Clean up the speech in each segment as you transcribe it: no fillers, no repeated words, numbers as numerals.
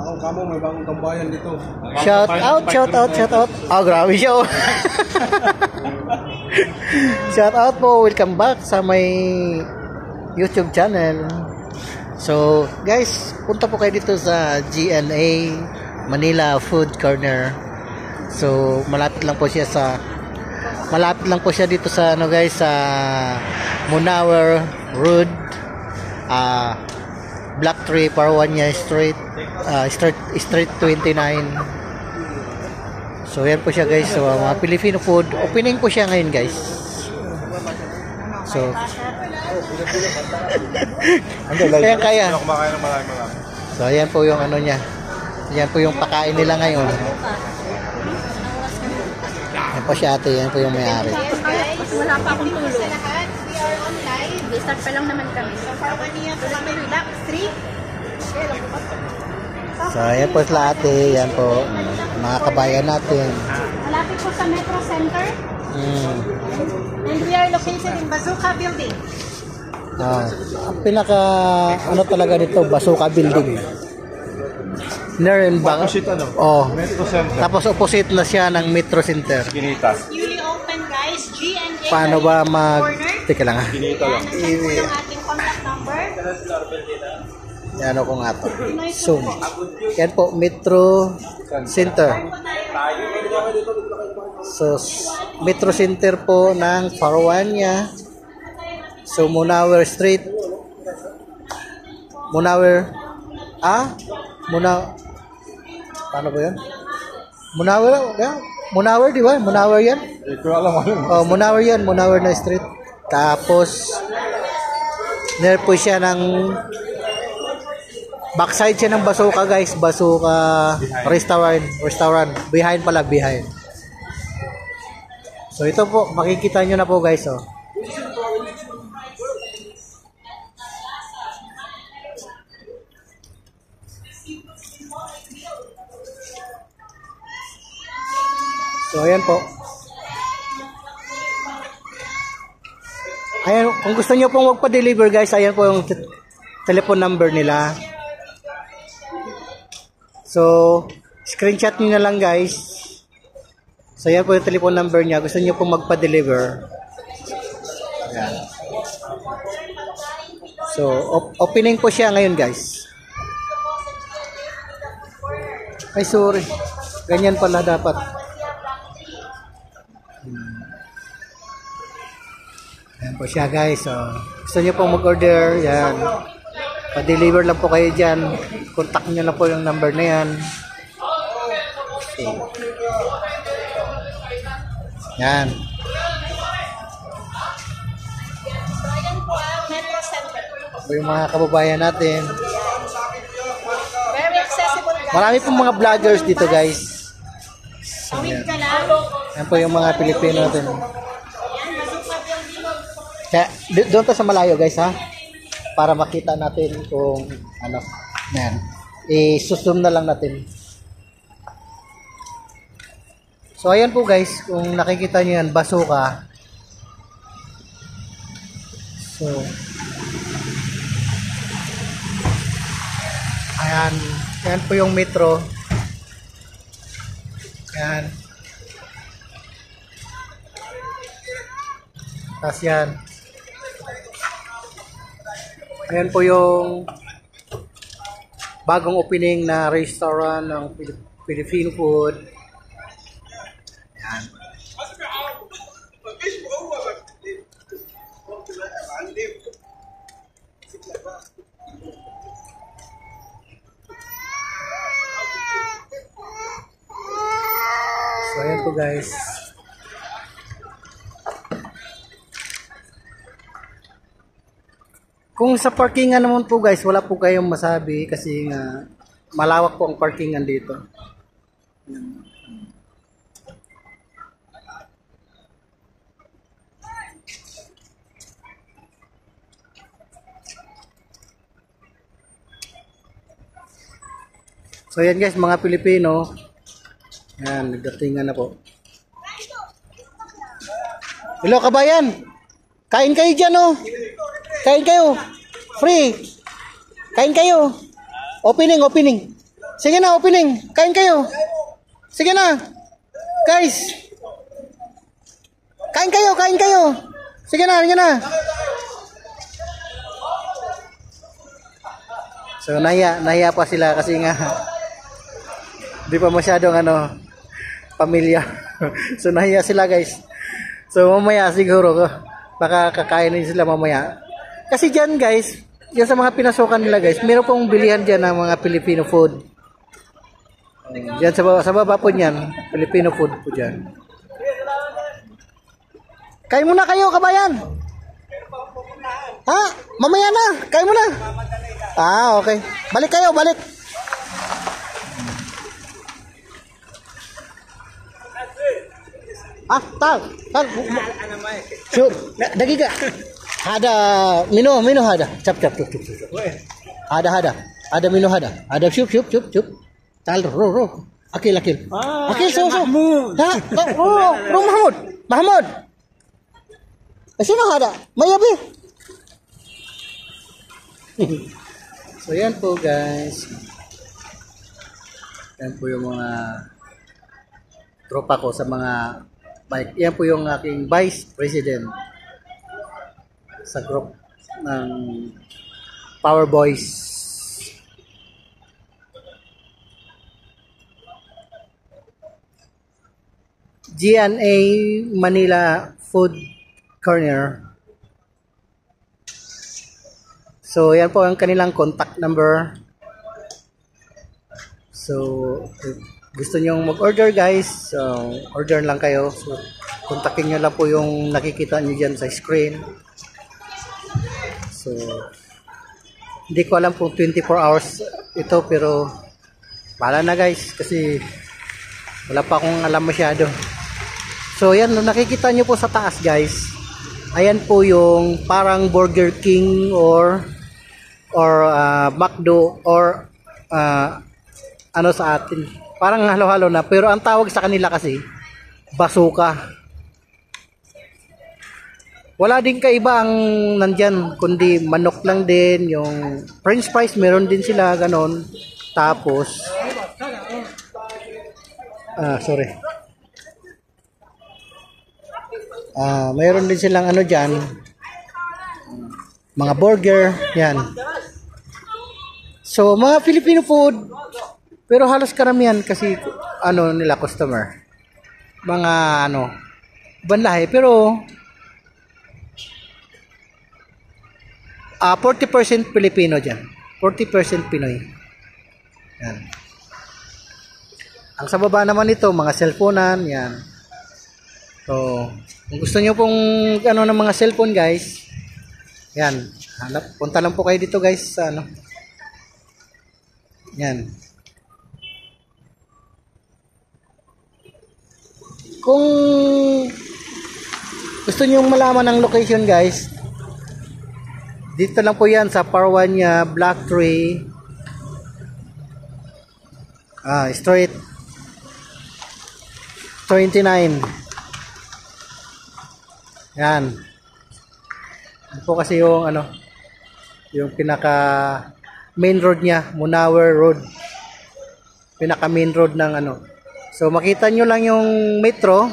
Ako kamo may bagong tambayan dito. Shout out. Oh, grabe siya. Oh. Shout out po. Welcome back sa may YouTube channel. So, guys, punta po kayo dito sa GNA Manila Food Corner. So, malapit lang po siya dito sa ano guys, sa Munawar Road, Block 3, Parwania Street, Street 29. So yan po siya guys. So mga Filipino food, opening po siya ngayon guys. So kaya so ayan po yung ano niya. Yan po yung pakain nila ngayon. Yan po siya ate, yan po yung may-ari. Wala pa akong tulog. Start pa lang naman kami. Block 3. So ayan po sila ate, yan po mga kabayan natin. Malapit po sa Metro Center. And we are located in Bazooka Building. Ang pinaka ano talaga dito, Bazooka Building. Opposite ano? Oh. Metro Center. Tapos opposite na siya ng Metro Center. Ginita. Newly open guys, G&A. Paano ba teka lang ha. Ginita lang. Yan po yung ating contact number. Yan ako nga to. Zoom. Yan po, Metro Center. So, Metro Center po ng Parwania. So, Munawar Street. Paano ba yan? Munawar, di ba? Munawar yan? Oh, Munawar yan. Munawar na street. Tapos, near po siya ng backside siya ng Bazooka guys. Bazooka restaurant. Behind. So, ito po. Makikita nyo na po guys. Oh. So, ayan po. Ayan, kung gusto nyo pong magpa-deliver guys, ayan po yung telephone number nila. So, screenshot nyo na lang guys. So, ayan po yung telephone number niya. Gusto nyo pong magpa-deliver. Ayan. So, opening po siya ngayon guys. Ay, sorry. Ganyan pala dapat. Ayan po siya guys. So, gusto nyo pong mag-order, yan. Pa-deliver lang po kayo dyan. Contact nyo na po yung number na yan. So, yan. Metro Center. So, yung mga kababayan natin. Very accessible guys. Marami pong mga vloggers dito guys. So, yan. Yan po yung mga Pilipino natin. Kaya, doon to sa malayo guys ha. Para makita natin kung ano. Yan. I-zoom na lang natin. So ayan po guys. Kung nakikita nyo yan, Bazooka. So. Ayan. Ayan po yung metro. Ayan. Tapos yan. Ayan po yung bagong opening na restaurant ng Filipino food. Ayan. So ayan po guys. Kung sa parkingan naman po guys, wala po kayong masabi kasi nga malawak po ang parkingan dito. So yan guys, mga Pilipino. Yan, nagdatingan na po. Hello kabayan! Kain kayo dyan oh! Kain kayo! Free! Kain kayo! Opening! Sige na, opening. Kain kayo. Sige na. Guys. Kain kayo, kain kayo. Sige na, sige na. So, nahiya pa sila kasi nga di pa masyadong pamilya. So, nahiya sila guys. So, mamaya siguro baka kakainin sila mamaya. Kasi dyan guys, yan sa mga pinasukan nila guys, meron pong bilihan dyan ng mga Filipino food. Diyan sa baba po niyan, Filipino food po dyan. Kain muna kayo, kabayan. Ha? Mamaya na. Kain muna. Okay. Balik kayo, balik. Tal. Sure. Dagiga. Ada mino hada. Cap. Ada mino hada. Ada syup. Tal ro. Akil. So. Ha? Mahmud. Sino hada? Mayabi. So yan po guys. Yan po yung mga tropa ko sa mga bike. Yan po yung aking vice president sa group ng Power Boys. GNA Manila Food Corner. So, yan po ang kanilang contact number. So, if gusto nyo mag-order guys, so, order lang kayo. So, kontakin nyo lang po yung nakikita nyo dyan sa screen. So, hindi ko alam kung 24 hours ito, pero bahala na guys, kasi wala pa akong alam masyado. So, yan, nakikita nyo po sa taas guys. Ayan po yung parang Burger King or McDo or sa atin. Parang halo-halo na. Pero ang tawag sa kanila kasi, Bazooka. Wala din kaiba ang nandyan, kundi manok lang din. Yung french fries, meron din sila, ganon. Tapos, mayroon din silang dyan, mga burger, yan. So, mga Filipino food, pero halos karamihan kasi nila customer. Mga banlahe, pero 40% Filipino dyan. 40% Pinoy. Yan. Ang sa baba naman ito, mga cellphonean, yan. So, kung gusto nyo pong ng mga cellphone guys, yan. Punta lang po kayo dito guys sa yan. Kung gusto nyo malaman ang location guys, dito lang po yan sa Parwania Block 3 Street 29. Yan. Yan po kasi yung yung pinaka main road niya, Munawer Road. Pinaka main road ng So makita nyo lang yung Metro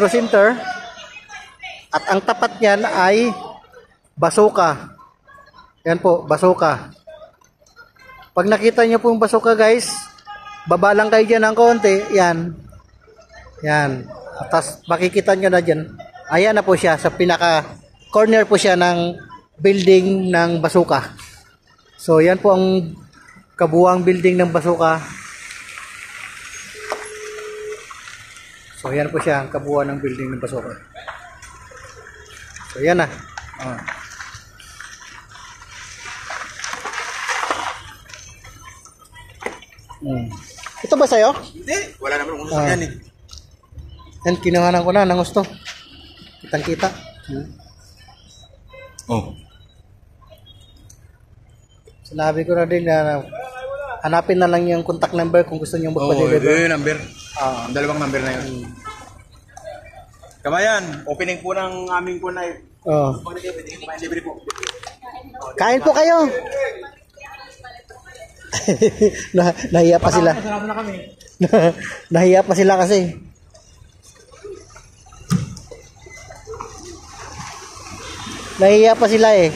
Center, at ang tapat niyan ay Bazooka. Yan po, Bazooka. Pag nakita nyo po yung Bazooka guys, baba lang kayo dyan ng konti, yan. Yan. Tapos makikita nyo na dyan. Ayan na po siya, sa pinaka corner po siya ng building ng Bazooka. So yan po ang kabuuang building ng Bazooka. So yan po siya, ang kabuuan ng building ng Bazooka. So yan na. Ito ba sa'yo? Hindi, wala naman kung gusto yan eh. Yan, kinuhanan ko na ng gusto. Kitang-kita. Sinabi ko na din na hanapin na lang yung contact number kung gusto nyo magpa-deliver. Ito yung number. Dalawang number na yun. Kabayan, opening po ng aming kunay. Kain po kayo. Nahiya pa sila. Masarap na kami. Nahiya pa sila kasi. Nahiya pa sila eh.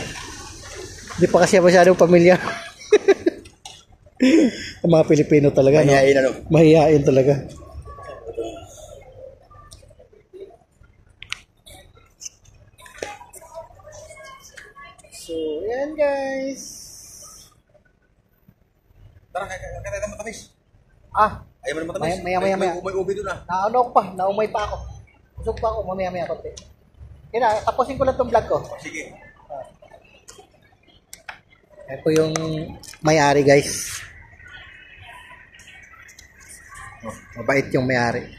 Hindi pa kasi masyadong pamilyar. Ang mga Pilipino talaga. Mahihain, ano? Mahihain talaga. So, yan guys. Tara, kaya ka matamis. Ah, Ayaw mo na matamis. Maya. May ubi doon ah. naano ko pa, naumay pa ako. Busog pa ako, mamaya konti. Kaya tapusin ko lang tong vlog ko. Sige. Yan po yung may-ari guys. Oh, mabait yung may-ari.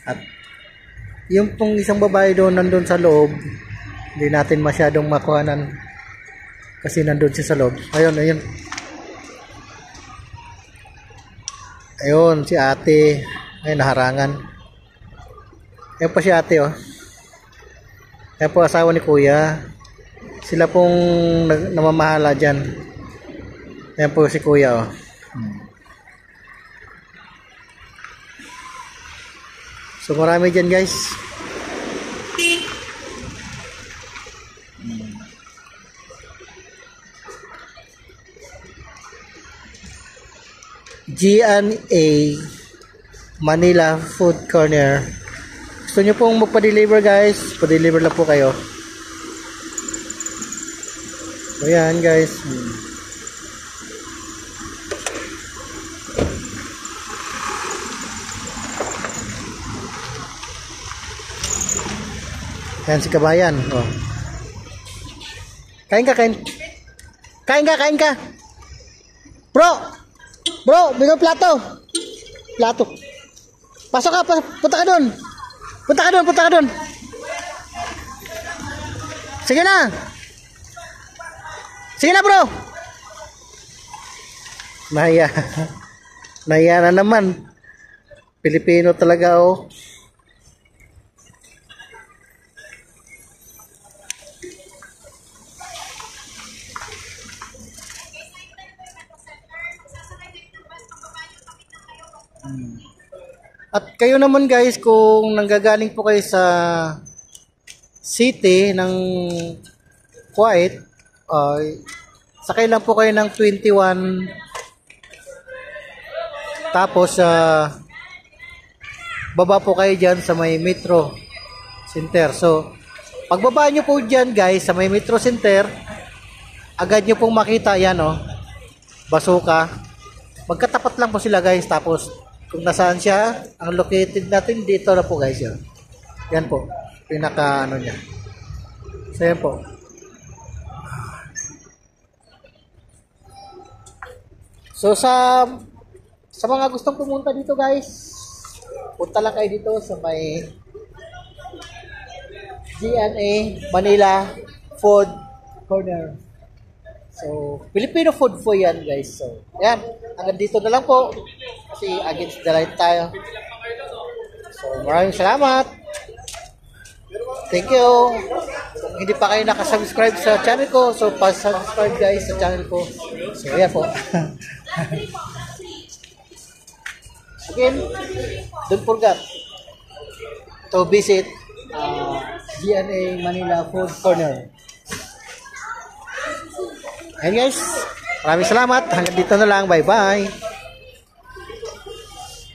At yung pong isang babae doon nandun sa loob, hindi natin masyadong makuhanan kasi nandun siya sa loob. Ayun. Ayun, si ate. Ay, naharangan. Ayun pa si ate, oh. Ayun po, asawa ni kuya. Sila pong namamahala dyan. Ayun po si kuya, oh. So, marami dyan, guys. G&A Manila Food Corner. Gusto nyo pong magpa-deliver guys, pa-deliver lang po kayo. So yan guys. Yan si kabayan. Oh. Kain ka. Bro, bigyan plato. Pasok ka, punta ka doon. Sige na, bro. Nahiya na naman. Pilipino talaga, oh. At kayo naman guys, kung nanggagaling po kayo sa city ng Kuwait, sakay lang po kayo ng 21, tapos baba po kayo dyan sa may Metro Center. So pagbaba nyo po dyan guys sa may Metro Center, agad nyo pong makita yan, oh, Basuka. Magkatapat lang po sila guys. Tapos kung nasaan siya, ang located natin dito na po guys yan. Yan po, pinaka ano niya. So yan po. So sa mga gustong pumunta dito guys, punta lang kayo dito sa may G&A Manila Food Corner. So, Filipino food po yan guys. So, yan. Hanggang dito na lang po. Kasi against the light tayo. So, maraming salamat. Thank you. Kung hindi pa kayo nakasubscribe sa channel ko, so pa-subscribe guys sa channel ko. So, yan po. Again, don't forget to visit G&A Manila Food Corner. Ayan guys, maraming salamat. Hanggang dito na lang. Bye-bye.